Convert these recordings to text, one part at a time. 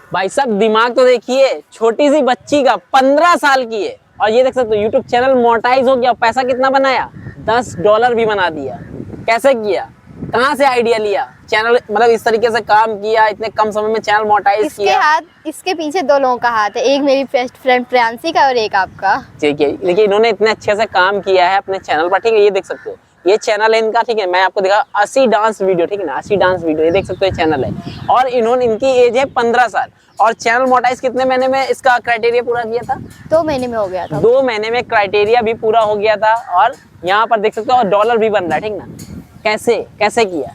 भाई साहब दिमाग तो देखिए, छोटी सी बच्ची का 15 साल की है और ये देख सकते हो यूट्यूब चैनल मोनेटाइज हो गया। पैसा कितना बनाया? $10 भी बना दिया। कैसे किया? कहाँ से आइडिया लिया? चैनल मतलब इस तरीके से काम किया, इतने कम समय में चैनल मोनेटाइज किया। इसके पीछे दो लोगों का हाथ है, एक मेरी बेस्ट फ्रेंड प्रियांशी का और एक आपका। ठीक है, देखिए इन्होंने इतने अच्छे से काम किया है अपने चैनल पर। ठीक है, ये देख सकते हो, ये चैनल है इनका। ठीक है, मैं आपको दिखा 80 डांस वीडियो। ठीक है ना, 80 डांस वीडियो, ये देख सकते हो ये चैनल है। और इन्होंने, इनकी एज है 15 साल और चैनल मोनेटाइज कितने महीने में इसका क्राइटेरिया पूरा किया था? 2 महीने में हो गया था। 2 महीने में क्राइटेरिया भी पूरा हो गया था और यहाँ पर देख सकते हो डॉलर भी बन रहा है। ठीक ना, कैसे कैसे किया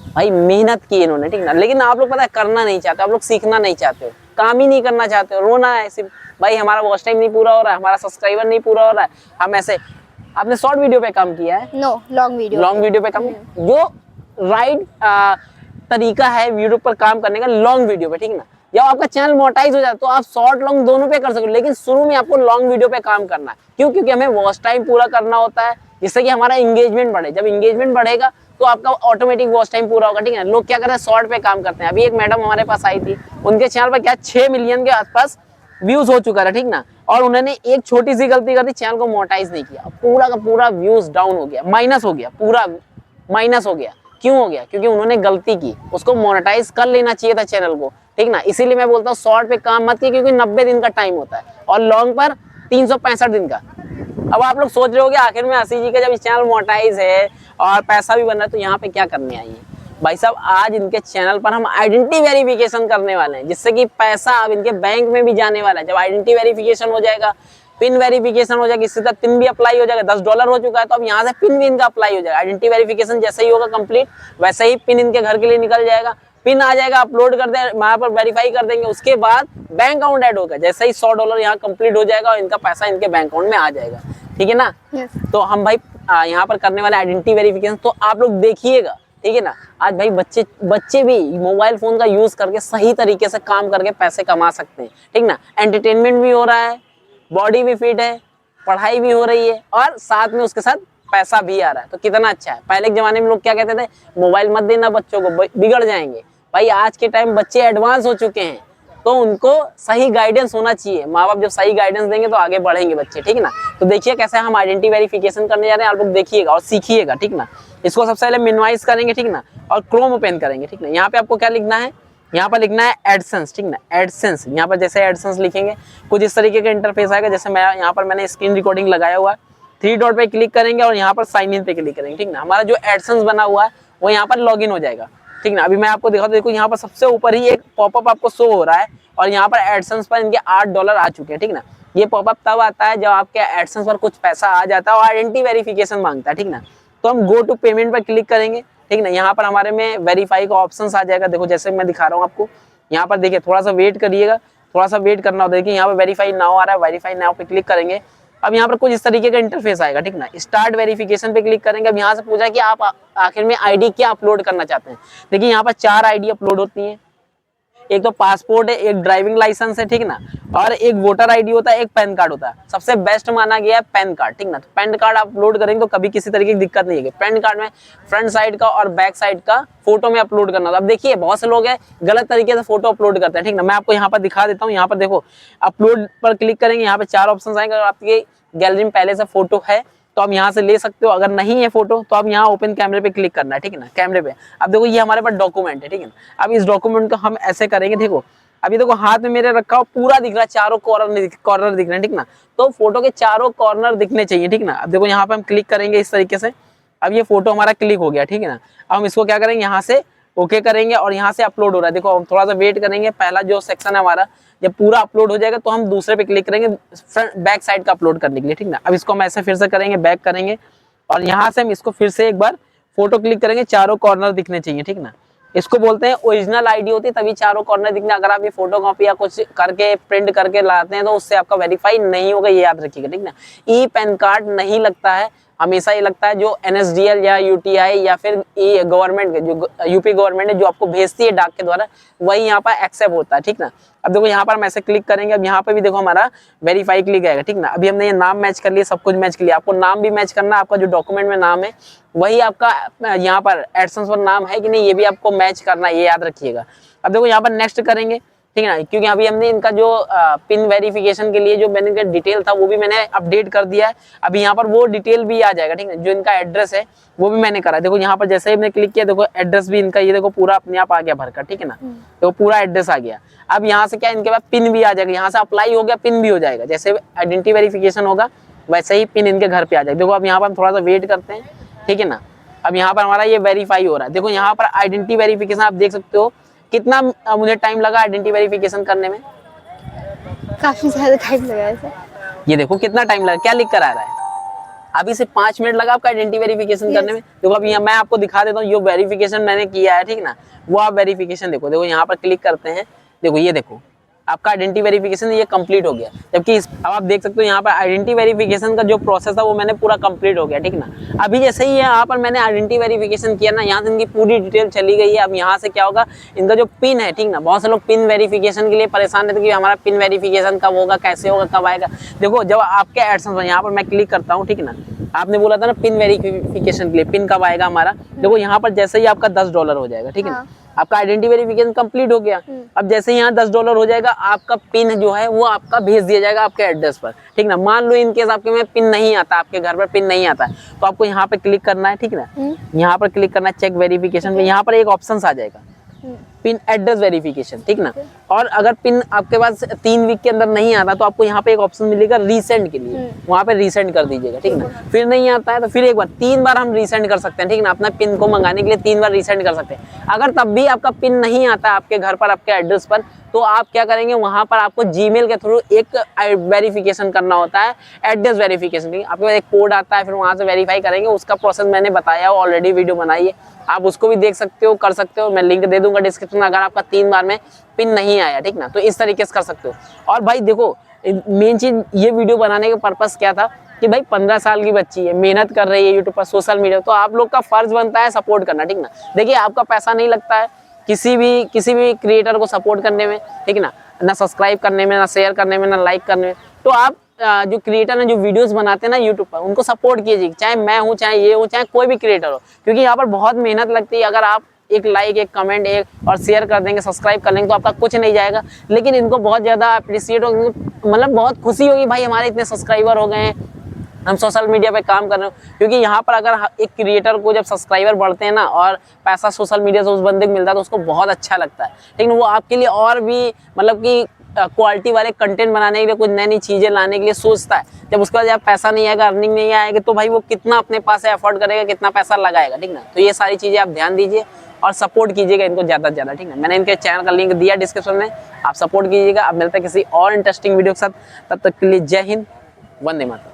भाई? मेहनत की इन्होंने। ठीक ना, लेकिन आप लोग पता है करना नहीं चाहते, आप लोग सीखना नहीं चाहते हो, काम ही नहीं करना चाहते हो, रोना है सिर्फ भाई हमारा वॉच टाइम नहीं पूरा हो रहा है, हमारा सब्सक्राइबर नहीं पूरा हो रहा है, हम ऐसे। आपने शॉर्ट वीडियो पे काम किया है? नो, लॉन्ग वीडियो पे काम। जो राइट तरीका है यूट्यूब पर काम करने का, लॉन्ग वीडियो पे। ठीक ना, जब आपका चैनल मोनेटाइज हो जाए तो आप शॉर्ट लॉन्ग दोनों पे कर सकते हो, लेकिन शुरू में आपको लॉन्ग वीडियो पे काम करना है। क्यों? क्योंकि हमें वॉच टाइम पूरा करना होता है, जिससे कि हमारा एंगेजमेंट बढ़े। जब एंगेजमेंट बढ़ेगा तो आपका ऑटोमेटिक वॉच टाइम पूरा होगा। ठीक है, लोग क्या करते हैं, शॉर्ट पे काम करते हैं। अभी एक मैडम हमारे पास आई थी, उनके चैनल पर क्या 6 मिलियन के आसपास व्यूज हो चुका था। ठीक ना, और उन्होंने एक छोटी सी गलती कर दी, चैनल को मोनेटाइज नहीं किया, पूरा का पूरा व्यूज डाउन हो गया, माइनस हो गया, पूरा माइनस हो गया। क्यों हो गया? क्योंकि उन्होंने गलती की, उसको मोनेटाइज कर लेना चाहिए था चैनल को। ठीक ना, इसीलिए मैं बोलता हूँ शॉर्ट पे काम मत कीजिए, क्योंकि 90 दिन का टाइम होता है और लॉन्ग पर 365 दिन का। अब आप लोग सोच रहे होगे आखिर में हसी जी का जब चैनल मोनेटाइज है और पैसा भी बन रहा है तो यहाँ पे क्या करने आई है? भाई साहब आज इनके चैनल पर हम आइडेंटिटी वेरिफिकेशन करने वाले हैं, जिससे कि पैसा अब इनके बैंक में भी जाने वाला है। जब आइडेंटिटी वेरिफिकेशन हो जाएगा, पिन वेरिफिकेशन हो जाएगा, इससे तक पिन भी अप्लाई हो जाएगा। $10 हो चुका है तो अब यहाँ से पिन भी इनका अप्लाई हो जाएगा। आइडेंटिटी वेरिफिकेशन जैसे ही होगा कंप्लीट, वैसे ही पिन इनके घर के लिए निकल जाएगा। पिन आ जाएगा, अपलोड कर दे, वहां पर वेरीफाई कर देंगे, उसके बाद बैंक अकाउंट ऐड होगा। जैसे ही $100 यहाँ कंप्लीट हो जाएगा और इनका पैसा इनके बैंक अकाउंट में आ जाएगा। ठीक है ना? तो हम भाई यहाँ पर करने वाले आइडेंटिटी वेरिफिकेशन तो आप लोग देखिएगा। ठीक है ना, आज भाई बच्चे भी मोबाइल फोन का यूज करके सही तरीके से काम करके पैसे कमा सकते हैं। ठीक ना, एंटरटेनमेंट भी हो रहा है, बॉडी भी फिट है, पढ़ाई भी हो रही है और साथ में उसके साथ पैसा भी आ रहा है। तो कितना अच्छा है। पहले के जमाने में लोग क्या कहते थे, मोबाइल मत देना बच्चों को, बिगड़ जाएंगे। भाई आज के टाइम बच्चे एडवांस हो चुके हैं, तो उनको सही गाइडेंस होना चाहिए। माँ बाप जब सही गाइडेंस देंगे तो आगे बढ़ेंगे बच्चे। ठीक ना, तो देखिए कैसे हम आइडेंटिटी वेरिफिकेशन करने जा रहे हैं, आप लोग देखिएगा और सीखिएगा। ठीक ना, इसको सबसे पहले मिनिमाइज करेंगे। ठीक ना, और क्रोम ओपन करेंगे। ठीक ना, यहाँ पे आपको क्या लिखना है, यहाँ पर लिखना है एडसेंस। ठीक ना, एडसेंस। यहाँ पर जैसे एडसेंस लिखेंगे कुछ इस तरीके का इंटरफेस आएगा। जैसे मैं यहाँ पर मैंने स्क्रीन रिकॉर्डिंग लगाया हुआ है, 3 डॉट पे क्लिक करेंगे और यहाँ पर साइन इन पे क्लिक करेंगे। ठीक ना, हमारा जो एडसेंस बना हुआ है वो यहाँ पर लॉगिन हो जाएगा। ठीक ना, अभी मैं आपको दिखाता हूं, देखो यहाँ पर सबसे ऊपर ही एक पॉपअप आपको शो हो रहा है और यहाँ पर एडसेंस पर इनके $8 आ चुके हैं। ठीक ना, ये पॉपअप तब आता है जब आपके एडसेंस पर कुछ पैसा आ जाता है और आइडेंटिटी वेरिफिकेशन मांगता है। ठीक ना, तो हम गो टू पेमेंट पर क्लिक करेंगे। ठीक ना, यहाँ पर हमारे में वेरीफाई का ऑप्शन आ जाएगा। देखो जैसे मैं दिखा रहा हूँ आपको, यहाँ पर देखिए थोड़ा सा वेट करिएगा, थोड़ा सा वेट करना होता है। देखिए यहाँ पर वेरीफाई नाउ आ रहा है, वेरीफाई नाउ पे क्लिक करेंगे। अब यहाँ पर कुछ इस तरीके का इंटरफेस आएगा। ठीक ना, स्टार्ट वेरिफिकेशन पे क्लिक करेंगे। अब यहाँ से पूछा कि आप आखिर में आईडी क्या अपलोड करना चाहते हैं। देखिए यहाँ पर 4 आईडी अपलोड होती हैं, एक तो पासपोर्ट है, एक ड्राइविंग लाइसेंस है। ठीक ना, और एक वोटर आईडी होता है, एक पैन कार्ड होता है। सबसे बेस्ट माना गया है पैन कार्ड। ठीक ना, तो पैन कार्ड अपलोड करेंगे तो कभी किसी तरीके की दिक्कत नहीं है। पैन कार्ड में फ्रंट साइड का और बैक साइड का फोटो में अपलोड करना था। अब देखिए बहुत से लोग हैं गलत तरीके से फोटो अपलोड करते हैं। ठीक ना, मैं आपको यहाँ पर दिखा देता हूँ। यहाँ पर देखो अपलोड पर क्लिक करेंगे, यहाँ पे 4 ऑप्शन आएंगे। अगर आपकी गैलरी में पहले से फोटो है तो आप यहाँ से ले सकते हो, अगर नहीं है फोटो तो आप यहाँ ओपन कैमरे पे क्लिक करना है। ठीक है ना, कैमरे पे अब देखो ये हमारे पास डॉक्यूमेंट है। ठीक है ना, अब इस डॉक्यूमेंट को हम ऐसे करेंगे, देखो अभी देखो हाथ में मेरे रखा हो, पूरा दिख रहा है, चारों कॉर्नर दिख रहे हैं। ठीक ना, तो फोटो के चारों कॉर्नर दिखने चाहिए। ठीक ना, अब देखो यहाँ पे हम क्लिक करेंगे इस तरीके से, अब ये फोटो हमारा क्लिक हो गया। ठीक है ना, अब हम इसको क्या करेंगे, यहाँ से ओके करेंगे और यहाँ से अपलोड हो रहा है। देखो हम थोड़ा सा वेट करेंगे, पहला जो सेक्शन है हमारा जब पूरा अपलोड हो जाएगा तो हम दूसरे पे क्लिक करेंगे फ्रंट बैक साइड का अपलोड करने के लिए। ठीक ना, अब इसको हम ऐसे फिर से करेंगे, बैक करेंगे और यहाँ से हम इसको फिर से एक बार फोटो क्लिक करेंगे, चारों कॉर्नर दिखने चाहिए। ठीक ना, इसको बोलते हैं ओरिजिनल आईडी होती है, तभी चारों कॉर्नर दिखने। अगर आप ये फोटो कॉपी या कुछ करके प्रिंट करके लाते हैं तो उससे आपका वेरीफाई नहीं होगा, ये याद रखिएगा। ठीक ना, ई पैन कार्ड नहीं लगता है, हमेशा ये लगता है जो NSDL या UTI या फिर गवर्नमेंट जो यूपी गवर्नमेंट है जो आपको भेजती है डाक के द्वारा, वही यहाँ पर एक्सेप्ट होता है। ठीक ना, अब देखो यहाँ पर हम ऐसे क्लिक करेंगे, अब यहाँ पे भी देखो हमारा वेरीफाई क्लिक आएगा। ठीक ना, अभी हमने ये नाम मैच कर लिया, सब कुछ मैच कर लिया। आपको नाम भी मैच करना है, आपका जो डॉक्यूमेंट में नाम है वही आपका यहाँ पर एडसेंस पर नाम है कि नहीं, ये भी आपको मैच करना है, ये याद रखिएगा। अब देखो यहाँ पर नेक्स्ट करेंगे। ठीक है ना, क्योंकि अभी हमने इनका जो पिन वेरिफिकेशन के लिए जो मैंने इनका डिटेल था वो भी मैंने अपडेट कर दिया है। अभी यहाँ पर वो डिटेल भी आ जाएगा, ठीक है, जो इनका एड्रेस है वो भी मैंने करा। देखो यहाँ पर जैसे ही मैंने क्लिक किया, देखो एड्रेस भी इनका ये देखो पूरा अपने आप आ गया भरकर, ठीक है ना, तो पूरा एड्रेस आ गया। अब यहाँ से क्या इनके पास पिन भी आ जाएगा, यहाँ से अप्लाई हो गया पिन भी हो जाएगा, जैसे आइडेंटिटी वेरिफिकेशन होगा वैसे ही पिन इनके घर पे आ जाएगा। देखो अब यहाँ पर हम थोड़ा सा वेट करते हैं, ठीक है ना। अब यहाँ पर हमारा ये वेरीफाई हो रहा है। देखो यहाँ पर आइडेंटिटी वेरिफिकेशन आप देख सकते हो कितना मुझे टाइम लगा आइडेंटिटी वेरिफिकेशन करने में। काफी ज्यादा टाइम लगा है सर। ये देखो कितना टाइम लगा, क्या लिख कर आ रहा है, अभी से 5 मिनट लगा आपका आइडेंटिटी वेरिफिकेशन करने में। देखो अब यहाँ मैं आपको दिखा देता हूँ, ये वेरिफिकेशन मैंने किया है, ठीक ना, वो आप वेरिफिकेशन देखो। देखो यहाँ पर क्लिक करते हैं, देखो ये देखो आपका आइडेंटिटी वेरिफिकेशन ये कंप्लीट हो गया। जबकि अब आप देख सकते हो यहाँ पर आइडेंटिटी वेरिफिकेशन का जो प्रोसेस था वो मैंने पूरा कंप्लीट हो गया, ठीक ना। अभी जैसे ही यहाँ पर मैंने आइडेंटिटी वेरिफिकेशन किया ना, यहाँ से इनकी पूरी डिटेल चली गई है। अब यहाँ से क्या होगा, इनका जो पिन है, ठीक ना, बहुत से लोग पिन वेरिफिकेशन के लिए परेशान रहते कि हमारा पिन वेरिफिकेशन कब होगा, कैसे होगा, कब आएगा। देखो जब आपके एडसेंस यहाँ पर मैं क्लिक करता हूँ, ठीक ना, आपने बोला था ना पिन वेरिफिकेशन के लिए पिन कब आएगा हमारा। देखो यहाँ पर जैसे ही आपका $10 हो जाएगा, ठीक है ना, आपका आइडेंटिटी वेरिफिकेशन कंप्लीट हो गया। अब जैसे यहाँ $10 हो जाएगा, आपका पिन जो है वो आपका भेज दिया जाएगा आपके एड्रेस पर, ठीक ना। मान लो इन केस आपके में पिन नहीं आता, आपके घर पर पिन नहीं आता है, तो आपको यहाँ पे क्लिक करना है, ठीक ना, यहाँ पर क्लिक करना है चेक वेरिफिकेशन में। यहाँ पर एक ऑप्शन आ जाएगा पिन एड्रेस वेरिफिकेशन, ठीक ना। और अगर पिन आपके पास 3 वीक के अंदर नहीं आता तो आपको यहाँ पे एक ऑप्शन मिलेगा रीसेंड के लिए, वहाँ पे रीसेंड कर दीजिएगा, ठीक ना। फिर नहीं आता है तो फिर एक बार 3 बार हम रीसेंड कर सकते हैं, ठीक ना। अपना पिन को मंगाने के लिए 3 बार रीसेंड कर सकते हैं। अगर तब भी आपका पिन नहीं आता आपके घर पर, आपके एड्रेस पर, तो आप क्या करेंगे, वहां पर आपको जीमेल के थ्रू एक वेरिफिकेशन करना होता है, एड्रेस वेरिफिकेशन के। आपके पास एक कोड आता है, फिर वहां से वेरीफाई करेंगे। उसका प्रोसेस मैंने बताया, ऑलरेडी वीडियो बनाई है, आप उसको भी देख सकते हो, कर सकते हो। मैं लिंक दे दूंगा डिस्क्रिप्शन में। अगर आपका 3 बार में पिन नहीं आया, ठीक ना, तो इस तरीके से कर सकते हो। और भाई देखो मेन चीज ये वीडियो बनाने का पर्पस क्या था कि भाई 15 साल की बच्ची है, मेहनत कर रही है यूट्यूब पर, सोशल मीडिया, तो आप लोग का फर्ज बनता है सपोर्ट करना, ठीक ना। देखिए आपका पैसा नहीं लगता है किसी भी क्रिएटर को सपोर्ट करने में, ठीक है ना सब्सक्राइब करने में, ना शेयर करने में, ना लाइक करने में। तो आप जो क्रिएटर हैं, जो वीडियोस बनाते हैं ना यूट्यूब पर, उनको सपोर्ट कीजिए, चाहे मैं हूँ, चाहे ये हो, चाहे कोई भी क्रिएटर हो, क्योंकि यहाँ पर बहुत मेहनत लगती है। अगर आप एक लाइक, एक कमेंट, एक और शेयर कर देंगे, सब्सक्राइब कर लेंगे, तो आपका कुछ नहीं जाएगा, लेकिन इनको बहुत ज़्यादा अप्रिशिएट होगी, मतलब बहुत खुशी होगी, भाई हमारे इतने सब्सक्राइबर हो गए हैं, हम सोशल मीडिया पे काम कर रहे हो। क्योंकि यहाँ पर अगर एक क्रिएटर को जब सब्सक्राइबर बढ़ते हैं ना और पैसा सोशल मीडिया से उस बंदे को मिलता है तो उसको बहुत अच्छा लगता है, लेकिन वो आपके लिए और भी मतलब कि क्वालिटी वाले कंटेंट बनाने के लिए, कुछ नई नई चीज़ें लाने के लिए सोचता है। जब उसके बाद जब पैसा नहीं आएगा, अर्निंग नहीं आएगी, तो भाई वो कितना अपने पास से एफर्ट करेगा, कितना पैसा लगाएगा, ठीक ना। तो ये सारी चीज़ें आप ध्यान दीजिए और सपोर्ट कीजिएगा इनको ज़्यादा से ज़्यादा, ठीक है। मैंने इनके चैनल का लिंक दिया डिस्क्रिप्शन में, आप सपोर्ट कीजिएगा। अब मिलते हैं किसी और इंटरेस्टिंग वीडियो के साथ, तब तक के लिए जय हिंद, वंदे मातरम।